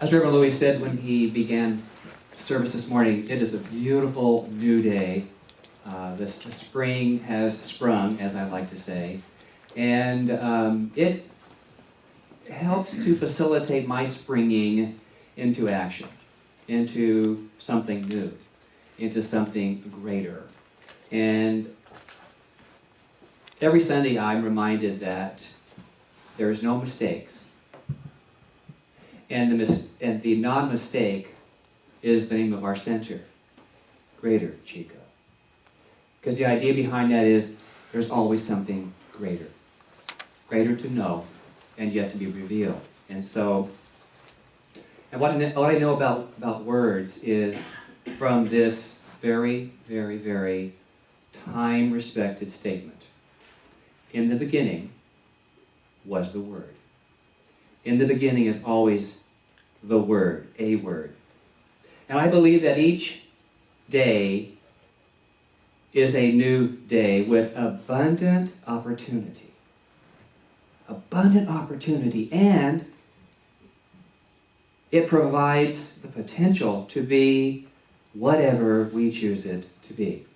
As Reverend Louis said when he began service this morning, it is a beautiful new day. The spring has sprung, as I like to say, and it helps to facilitate my springing into action, into something new, into something greater. And every Sunday I'm reminded that there's no mistakes. And the non-mistake is the name of our center, Greater Chico. Because the idea behind that is there's always something greater. Greater to know and yet to be revealed. And so, and what I know about words is from this very, very, very time-respected statement. In the beginning was the Word. In the beginning is always the Word, a word. And I believe that each day is a new day with abundant opportunity. Abundant opportunity, and it provides the potential to be whatever we choose it to be.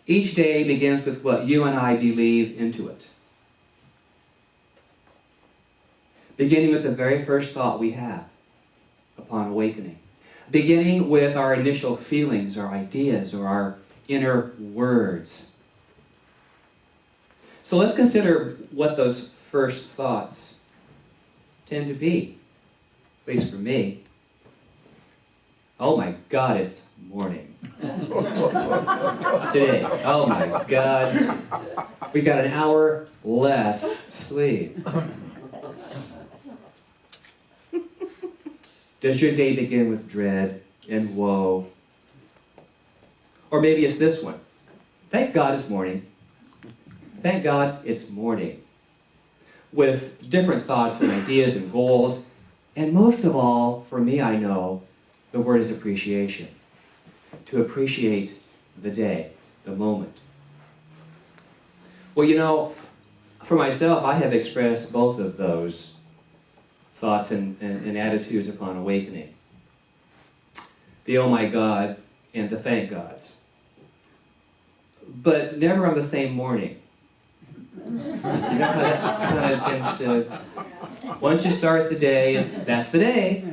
Each day begins with what you and I believe into it. Beginning with the very first thought we have upon awakening. Beginning with our initial feelings, our ideas, or our inner words. So let's consider what those first thoughts tend to be, at least for me. Oh my God, it's morning. Today, oh my God, we got an hour less sleep. Does your day begin with dread and woe? Or maybe it's this one. Thank God it's morning. Thank God it's morning. With different thoughts and ideas and goals. And most of all, for me, I know, the word is appreciation. To appreciate the day, the moment. Well, you know, for myself, I have expressed both of those thoughts and attitudes upon awakening. The oh my God and the thank Gods. But never on the same morning. You know how that kind of tends to... Once you start the day, that's the day.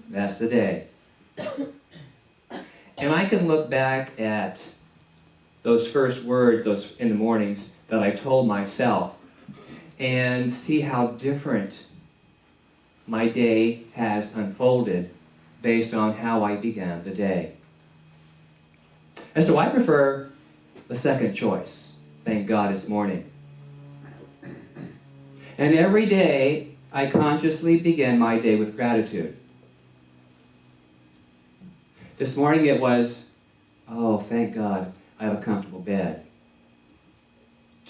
That's the day. And I can look back at those first words those in the mornings that I told myself and see how different my day has unfolded based on how I began the day. And so I prefer the second choice. Thank God it's morning. And every day I consciously begin my day with gratitude. This morning it was, oh, thank God I have a comfortable bed.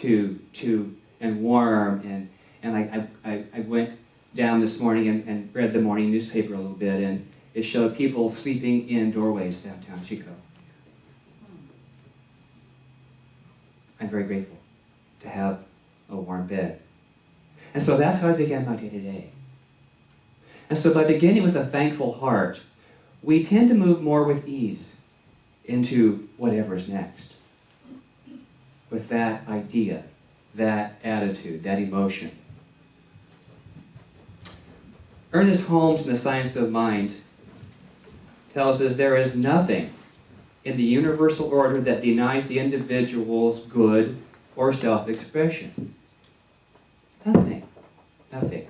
And warm, and I went down this morning and read the morning newspaper a little bit, and it showed people sleeping in doorways downtown Chico. I'm very grateful to have a warm bed. And so that's how I began my day today. And so by beginning with a thankful heart, we tend to move more with ease into whatever is next. With that idea, that attitude, that emotion. Ernest Holmes in The Science of Mind tells us there is nothing in the universal order that denies the individual's good or self-expression. Nothing. Nothing.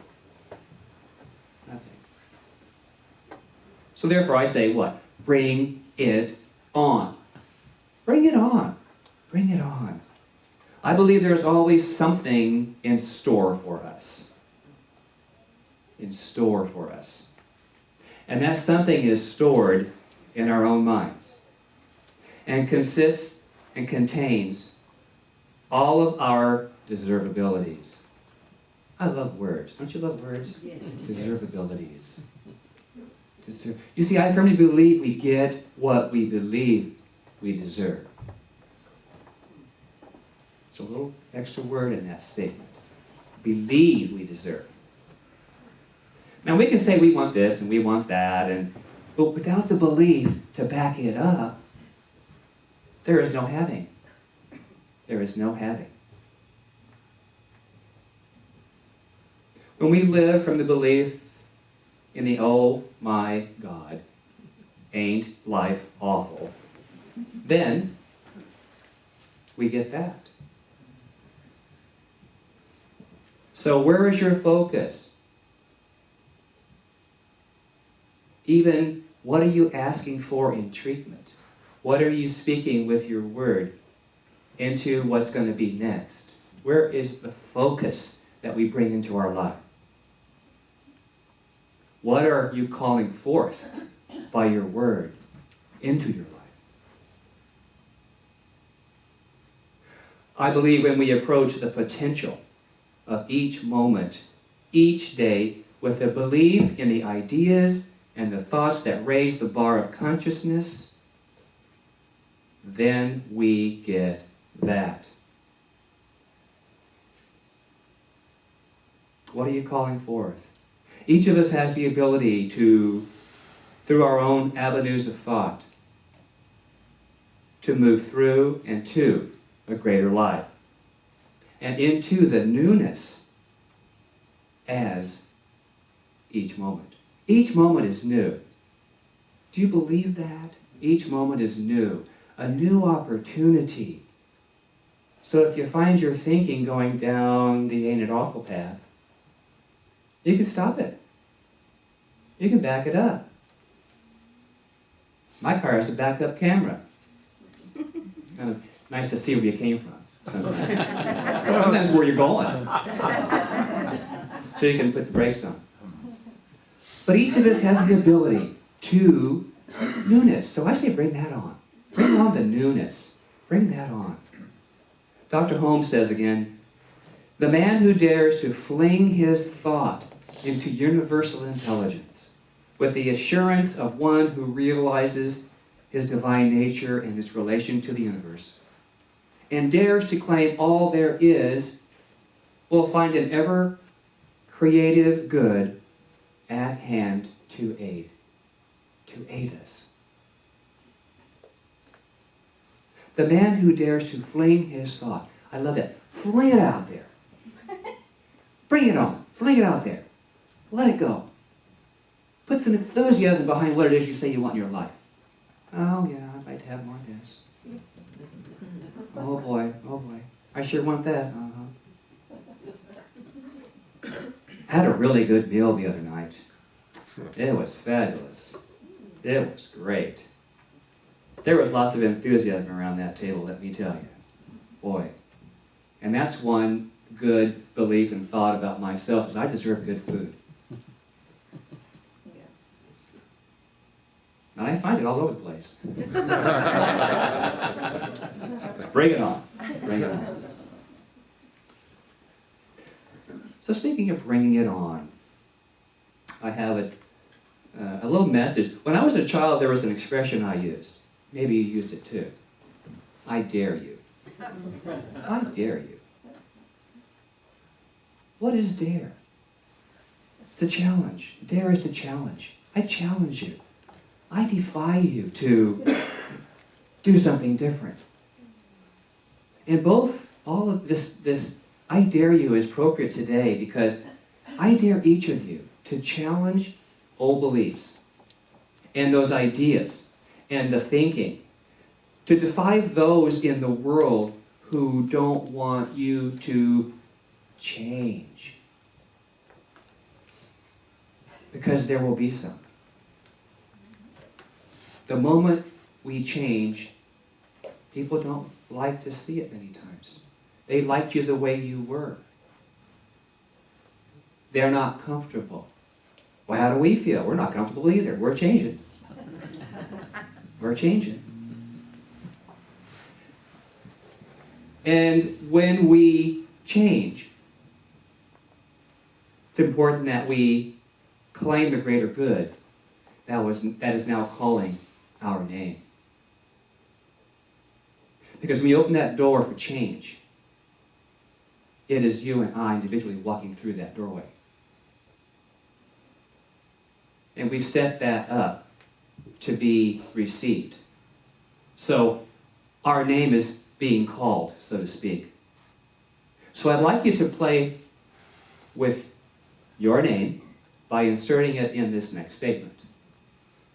Nothing. So therefore I say what? Bring it on. Bring it on. Bring it on. I believe there's always something in store for us. In store for us. And that something is stored in our own minds and consists and contains all of our deservabilities. I love words. Don't you love words? Yeah. Deservabilities. You see, I firmly believe we get what we believe we deserve. It's a little extra word in that statement. believe we deserve. Now we can say we want this and we want that, but without the belief to back it up, there is no having. There is no having. When we live from the belief in the "oh my God, ain't life awful," then we get that. So where is your focus? Even what are you asking for in treatment? What are you speaking with your word into what's going to be next? Where is the focus that we bring into our life? What are you calling forth by your word into your life? I believe when we approach the potential of each moment, each day, with a belief in the ideas and the thoughts that raise the bar of consciousness, then we get that. What are you calling forth? Each of us has the ability to, through our own avenues of thought, to move through and to a greater life, and into the newness as each moment. Each moment is new. Do you believe that? Each moment is new. A new opportunity. So if you find your thinking going down the ain't it awful path, you can stop it. You can back it up. My car has a backup camera. Kind of nice to see where you came from sometimes. Sometimes where you're going. So you can put the brakes on. But each of us has the ability to newness. So I say bring that on. Bring on the newness. Bring that on. Dr. Holmes says again, the man who dares to fling his thought into universal intelligence with the assurance of one who realizes his divine nature and his relation to the universe, and dares to claim all there is, will find an ever creative good at hand to aid us. The man who dares to fling his thought. I love that. Fling it out there. Bring it on. Fling it out there. Let it go. Put some enthusiasm behind what it is you say you want in your life. Oh yeah, I'd like to have more of this. Oh boy. I sure want that. Had a really good meal the other night. It was fabulous. It was great. There was lots of enthusiasm around that table, let me tell you. Boy. And that's one good belief and thought about myself, is I deserve good food. And I find it all over the place. Bring it on. Bring it on. So speaking of bringing it on, I have a little message. When I was a child, there was an expression I used. Maybe you used it too. I dare you. I dare you. What is dare? It's a challenge. Dare is to challenge. I challenge you. I defy you to do something different. And all of this I dare you is appropriate today because I dare each of you to challenge old beliefs and those ideas and the thinking, to defy those in the world who don't want you to change. Because there will be some. The moment we change, people don't like to see it many times. They liked you the way you were. They're not comfortable. Well, how do we feel? We're not comfortable either. We're changing. We're changing. And when we change, it's important that we claim the greater good that is now calling our name. Because when we open that door for change, It is you and I individually walking through that doorway. And we've set that up to be received. So our name is being called, so to speak. So I'd like you to play with your name by inserting it in this next statement.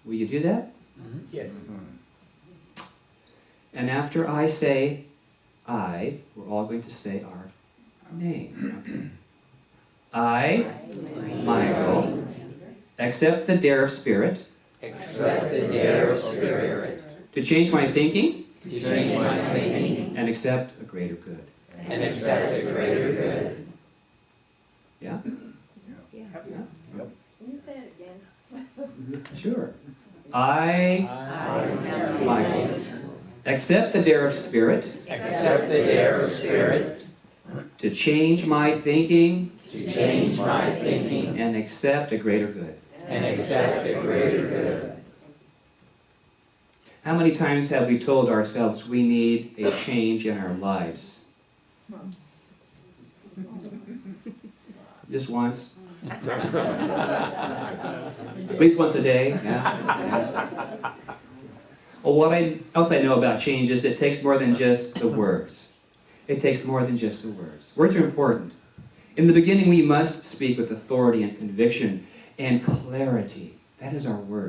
Will you do that? Mm-hmm. Yes. And after I say I, we're all going to say our name. Okay. I, Michael, accept the dare of spirit Accept the dare of spirit to change my thinking to change my thinking and accept a greater good. and accept a greater good. Yeah? Yeah. Yeah? Can you say it again? Sure. I, Michael, accept the dare of spirit Accept the dare of spirit to change my thinking to change my thinking and accept a greater good. and accept a greater good. How many times have we told ourselves we need a change in our lives? Just once? At least once a day, yeah. Well, what else I know about change is it takes more than just the words. It takes more than just the words. Words are important. In the beginning, we must speak with authority and conviction and clarity. That is our word.